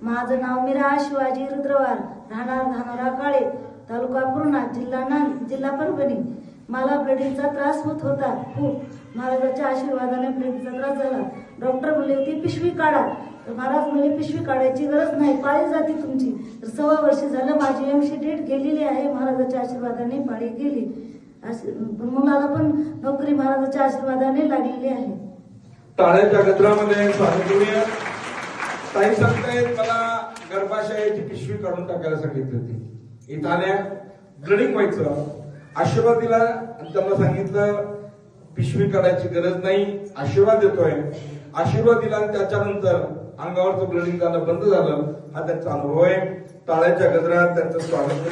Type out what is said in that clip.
माझं नाव मीरा शिवाजी रुद्रवार, राहणार धानोरा काळे, तालुका पूर्णा, जिल्हा परभणी। मला ब्लिडिंगचा त्रास होत होता खूप। महाराजांच्या आशीर्वादाने ब्लिडिंगचा त्रास झाला। डॉक्टर म्हणले होते पिशवी काढा, तर महाराज म्हणले पिशवी काढायची गरज नाही, पाळी जाते तुमची। तर 6 वर्ष झालं माझी एमसी डेट गेलेली आहे, महाराजांच्या आशीर्वादाने पाळी गेली। पण मला पण नोकरी महाराजांच्या आशीर्वादाने लागलेली आहे। टाळ्याच्या गजरामध्ये स्वागत करूया। ताई सांगतायत मला गर्भाशयाची पिशवी काढून टाकायला सांगितली होती। इथं आल्या ब्लिडिंग व्हायचं, आशीर्वाद दिला आणि त्यांना सांगितलं पिशवी काढायची गरज नाही, आशीर्वाद देतोय। आशीर्वाद दिला आणि त्याच्यानंतर अंगावरचं ब्लिडिंग झालं, बंद झालं। हा त्यांचा अनुभव आहे। टाळ्याच्या गजरात त्यांचं स्वागत